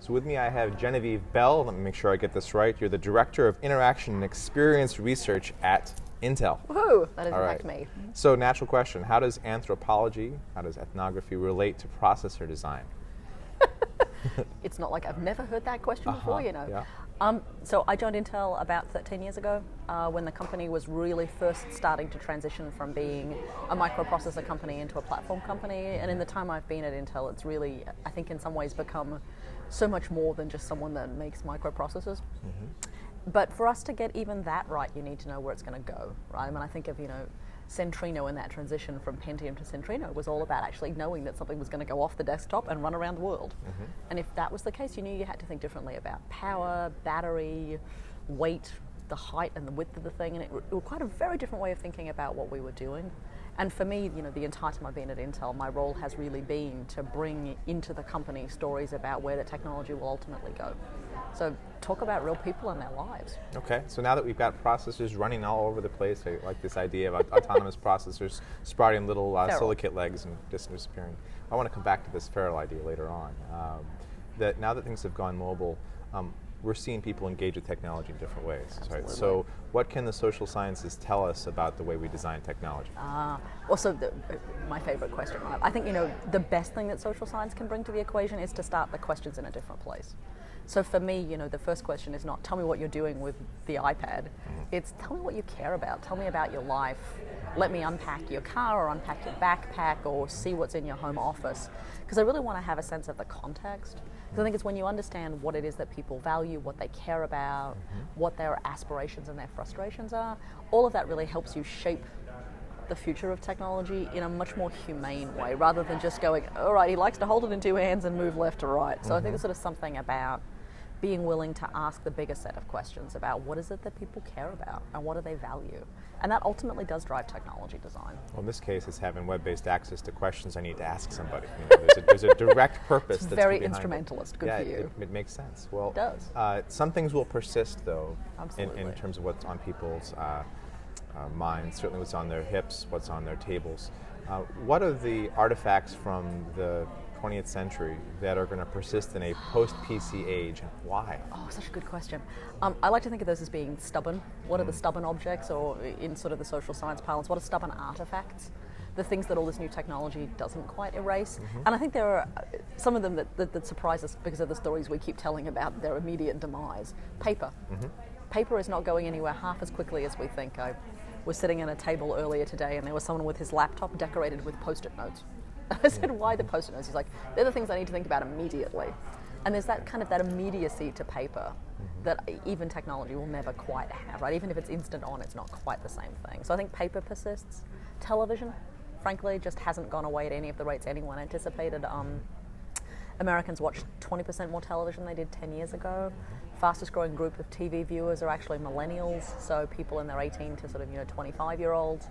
So with me I have Genevieve Bell. Let me make sure I get this right. You're the Director of Interaction and Experience Research at Intel. Woohoo! That is All in right. fact me. So natural question, how does anthropology, how does ethnography relate to processor design? It's not like I've never heard that question before, you know. Yeah. So I joined Intel about 13 years ago when the company was really first starting to transition from being a microprocessor company into a platform company. And in the time I've been at Intel, it's really, I think in some ways, become so much more than just someone that makes microprocessors. But for us to get even that right, you need to know where it's going to go, right? I mean, I think of, Centrino, and that transition from Pentium to Centrino was all about actually knowing that something was going to go off the desktop and run around the world. And if that was the case, you knew you had to think differently about power, battery, weight, the height and the width of the thing, and it was quite a very different way of thinking about what we were doing. And for me, the entire time I've been at Intel, my role has really been to bring into the company stories about where the technology will ultimately go. So talk about real people and their lives. Okay, so now that we've got processors running all over the place, I like this idea of autonomous processors sprouting little silicate legs and disappearing. I want to come back to this feral idea later on. That now that things have gone mobile, we're seeing people engage with technology in different ways. Right? So what can the social sciences tell us about the way we design technology? Also, my favorite question. I think, the best thing that social science can bring to the equation is to start the questions in a different place. So for me, the first question is not, tell me what you're doing with the iPad. It's, tell me what you care about. Tell me about your life. Let me unpack your car or unpack your backpack or see what's in your home office. Because I really want to have a sense of the context. Because I think it's when you understand what it is that people value, what they care about, what their aspirations and their frustrations are, all of that really helps you shape the future of technology in a much more humane way, rather than just going, all right, he likes to hold it in two hands and move left to right. So I think there's sort of something about being willing to ask the bigger set of questions about what is it that people care about and what do they value. And that ultimately does drive technology design. Well, in this case, it's having web-based access to questions I need to ask somebody. There's a direct purpose. It's that's very behind instrumentalist. It. Good for you. It makes sense. Well, it does. Some things will persist, though, in Absolutely. terms of what's on people's minds. Certainly, what's on their hips, what's on their tables. What are the artifacts from the 20th century that are going to persist in a post-PC age, and why? Oh, such a good question. I like to think of those as being stubborn. What are the stubborn objects, or in sort of the social science parlance, what are stubborn artifacts? The things that all this new technology doesn't quite erase. And I think there are some of them that surprise us because of the stories we keep telling about their immediate demise. Paper. Paper is not going anywhere half as quickly as we think. I was sitting at a table earlier today and there was someone with his laptop decorated with Post-it notes. I said, why the Post-it notes? He's like, they're the things I need to think about immediately. And there's that kind of that immediacy to paper that even technology will never quite have, right? Even if it's instant on, it's not quite the same thing. So I think paper persists. Television, frankly, just hasn't gone away at any of the rates anyone anticipated. Americans watch 20% more television than they did 10 years ago. Fastest growing group of TV viewers are actually millennials, so people in their 18 to sort of 25-year-olds.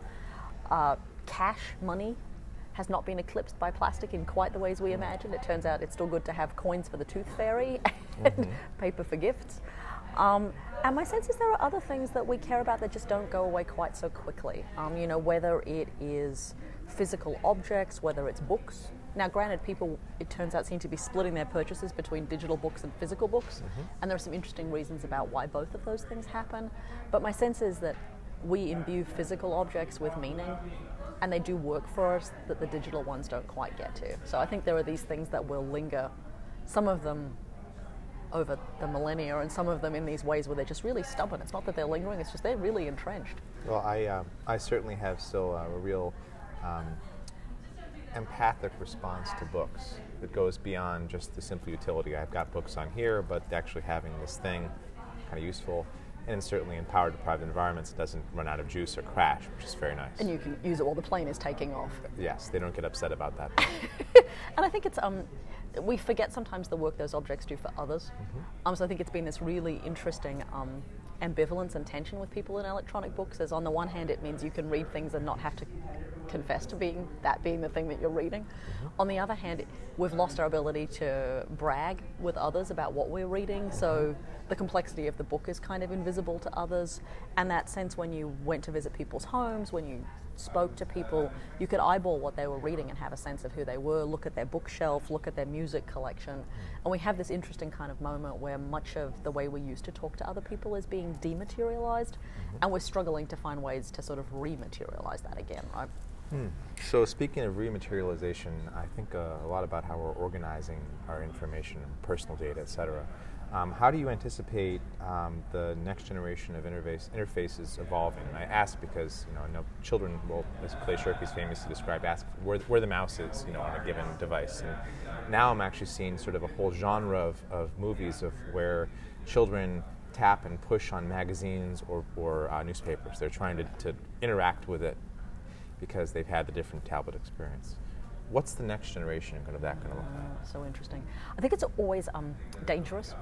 Cash, money, has not been eclipsed by plastic in quite the ways we imagined. It turns out it's still good to have coins for the tooth fairy and paper for gifts. And my sense is there are other things that we care about that just don't go away quite so quickly. Whether it is physical objects, whether it's books. Now, granted, people, it turns out, seem to be splitting their purchases between digital books and physical books. And there are some interesting reasons about why both of those things happen. But my sense is that we imbue physical objects with meaning, and they do work for us that the digital ones don't quite get to. So I think there are these things that will linger, some of them over the millennia, and some of them in these ways where they're just really stubborn. It's not that they're lingering, it's just they're really entrenched. Well, I certainly have still a real empathic response to books that goes beyond just the simple utility. I've got books on here, but actually having this thing kind of useful. And certainly in power-deprived environments, it doesn't run out of juice or crash, which is very nice. And you can use it while the plane is taking off. Yes, they don't get upset about that. And I think it's, we forget sometimes the work those objects do for others. So I think it's been this really interesting ambivalence and tension with people in electronic books. As on the one hand, it means you can read things and not have to confess to being the thing that you're reading. On the other hand, we've lost our ability to brag with others about what we're reading, so the complexity of the book is kind of invisible to others, and that sense when you went to visit people's homes, when you spoke to people. You could eyeball what they were reading and have a sense of who they were, look at their bookshelf, look at their music collection. And we have this interesting kind of moment where much of the way we used to talk to other people is being dematerialized, and we're struggling to find ways to sort of rematerialize that again, right? So speaking of rematerialization, I think a lot about how we're organizing our information, personal data, et cetera. How do you anticipate the next generation of interfaces evolving? And I ask because I know children will, as Clay Shirky's famously described, ask where the mouse is, on a given device. And now I'm actually seeing sort of a whole genre of movies of where children tap and push on magazines or newspapers. They're trying to interact with it because they've had the different tablet experience. What's the next generation of that going to look like? So interesting. I think it's always dangerous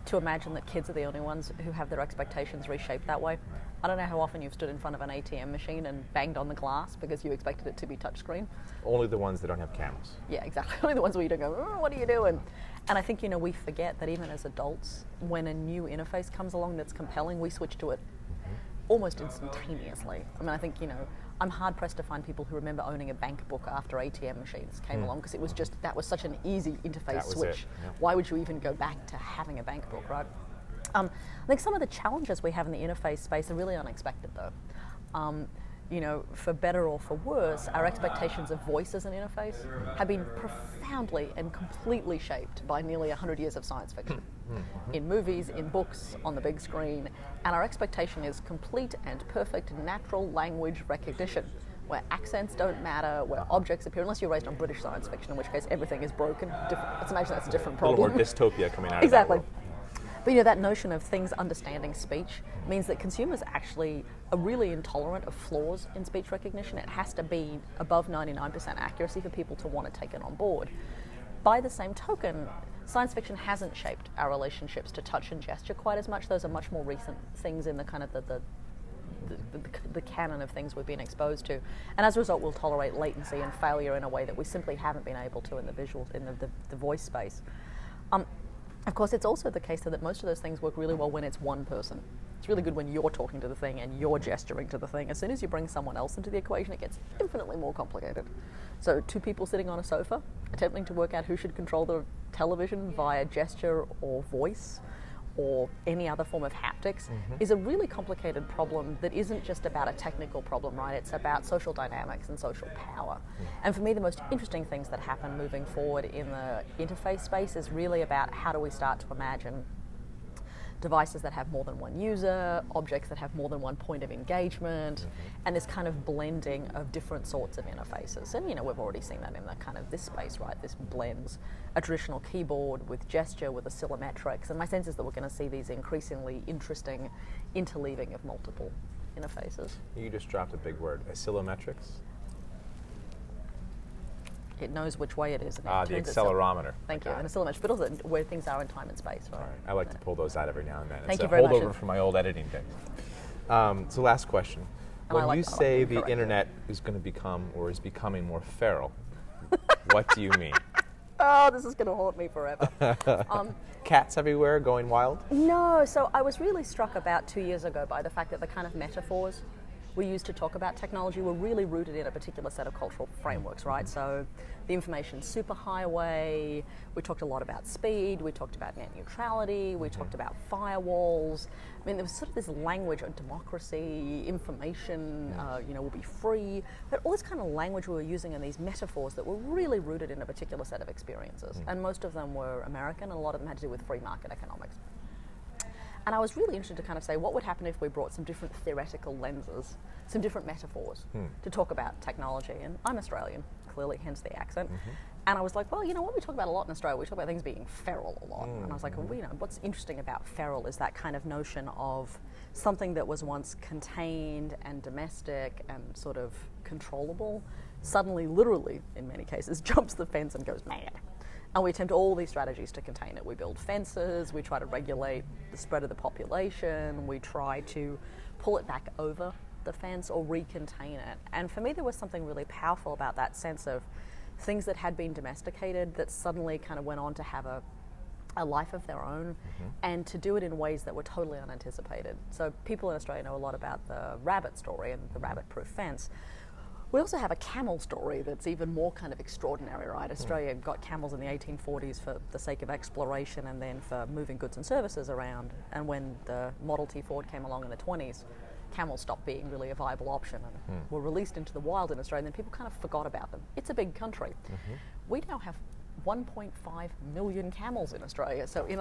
to imagine that kids are the only ones who have their expectations reshaped that way. I don't know how often you've stood in front of an ATM machine and banged on the glass because you expected it to be touchscreen. Only the ones that don't have cameras. Yeah, exactly. Only the ones where you don't go, what are you doing? And I think, we forget that even as adults, when a new interface comes along that's compelling, we switch to it almost instantaneously. I mean, I think, I'm hard pressed to find people who remember owning a bank book after ATM machines came along, because that was such an easy interface switch. Yeah. Why would you even go back to having a bank book, right? I think some of the challenges we have in the interface space are really unexpected, though. For better or for worse, our expectations of voice as an interface have been profoundly and completely shaped by nearly 100 years of science fiction. In movies, in books, on the big screen, and our expectation is complete and perfect natural language recognition, where accents don't matter, where objects appear, unless you're raised on British science fiction, in which case everything is broken. Let's imagine that's a different problem. A little more dystopia coming out Exactly. of that world. But that notion of things understanding speech means that consumers actually are really intolerant of flaws in speech recognition. It has to be above 99% accuracy for people to want to take it on board. By the same token, science fiction hasn't shaped our relationships to touch and gesture quite as much. Those are much more recent things in the kind of the canon of things we've been exposed to. And as a result, we'll tolerate latency and failure in a way that we simply haven't been able to in the visual, in the voice space. Of course, it's also the case that most of those things work really well when it's one person. It's really good when you're talking to the thing and you're gesturing to the thing. As soon as you bring someone else into the equation, it gets infinitely more complicated. So 2 people sitting on a sofa, attempting to work out who should control the television via gesture or voice or any other form of haptics is a really complicated problem that isn't just about a technical problem, right? It's about social dynamics and social power. And for me, the most interesting things that happen moving forward in the interface space is really about how do we start to imagine devices that have more than one user, objects that have more than one point of engagement, and this kind of blending of different sorts of interfaces. And we've already seen that in the kind of this space, right? This blends a traditional keyboard with gesture, with oscillometrics, and my sense is that we're going to see these increasingly interesting interleaving of multiple interfaces. You just dropped a big word, oscillometrics. It knows which way it is. The accelerometer. Thank you. And oscillometrics, but also where things are in time and space. Right? All right. I like to pull those out every now and then. Thank it's you very a much. holdover from my old editing days. So last question. When you say the internet is going to become or is becoming more feral, what do you mean? Oh, this is going to haunt me forever. Cats everywhere going wild? No. So I was really struck about 2 years ago by the fact that the kind of metaphors we used to talk about technology were really rooted in a particular set of cultural frameworks, right? So the information superhighway, we talked a lot about speed, we talked about net neutrality, we talked about firewalls. I mean, there was sort of this language of democracy, information, will be free, but all this kind of language we were using in these metaphors that were really rooted in a particular set of experiences. And most of them were American, and a lot of them had to do with free market economics. And I was really interested to kind of say, what would happen if we brought some different theoretical lenses, some different metaphors to talk about technology? And I'm Australian, clearly, hence the accent. And I was like, well, what we talk about a lot in Australia, we talk about things being feral a lot. And I was like, well, what's interesting about feral is that kind of notion of something that was once contained and domestic and sort of controllable, suddenly, literally, in many cases, jumps the fence and goes mad. And we attempt all these strategies to contain it. We build fences, we try to regulate the spread of the population, we try to pull it back over the fence or recontain it. And for me, there was something really powerful about that sense of things that had been domesticated that suddenly kind of went on to have a a life of their own, and to do it in ways that were totally unanticipated. So people in Australia know a lot about the rabbit story and the rabbit-proof fence. We also have a camel story that's even more kind of extraordinary, right? Australia got camels in the 1840s for the sake of exploration and then for moving goods and services around. And when the Model T Ford came along in the 20s, camels stopped being really a viable option and were released into the wild in Australia, and then people kind of forgot about them. It's a big country. We now have 1.5 million camels in Australia. So in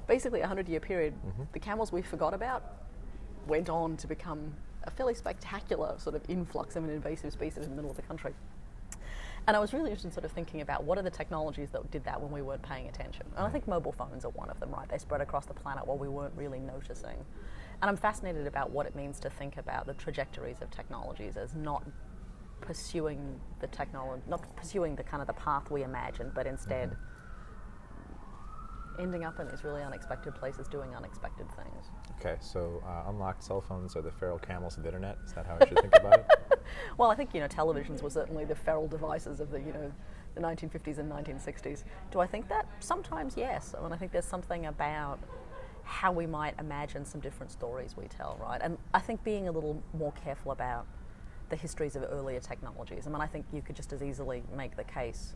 basically a 100-year period, the camels we forgot about went on to become a fairly spectacular sort of influx of an invasive species in the middle of the country. And I was really interested in sort of thinking about what are the technologies that did that when we weren't paying attention. And I think mobile phones are one of them, right? They spread across the planet while we weren't really noticing. And I'm fascinated about what it means to think about the trajectories of technologies as not pursuing the technology, not pursuing the kind of the path we imagined, but instead ending up in these really unexpected places doing unexpected things. Okay, so unlocked cell phones are the feral camels of the internet. Is that how I should think about it? Well, I think televisions were certainly the feral devices of the 1950s and 1960s. Do I think that? Sometimes, yes. I mean, I think there's something about how we might imagine some different stories we tell, right? And I think being a little more careful about the histories of earlier technologies. I mean, I think you could just as easily make the case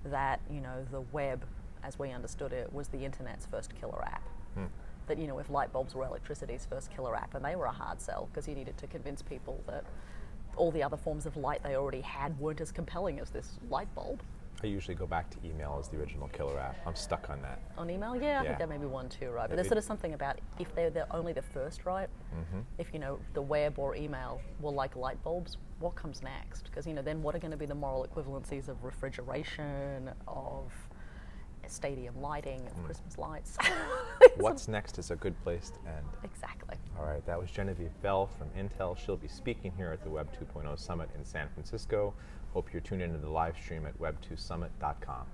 that the web, as we understood it, was the internet's first killer app. That if light bulbs were electricity's first killer app, and they were a hard sell because you needed to convince people that all the other forms of light they already had weren't as compelling as this light bulb. I usually go back to email as the original killer app. I'm stuck on that. On email? Yeah, I think that may be one too, right? But there's sort of something about if they're only the first, right? If the web or email were like light bulbs, what comes next? Because then what are going to be the moral equivalencies of refrigeration, of stadium lighting, of Christmas lights? What's next is a good place to end. Exactly. All right, that was Genevieve Bell from Intel. She'll be speaking here at the Web 2.0 Summit in San Francisco. Hope you're tuned into the live stream at web2summit.com.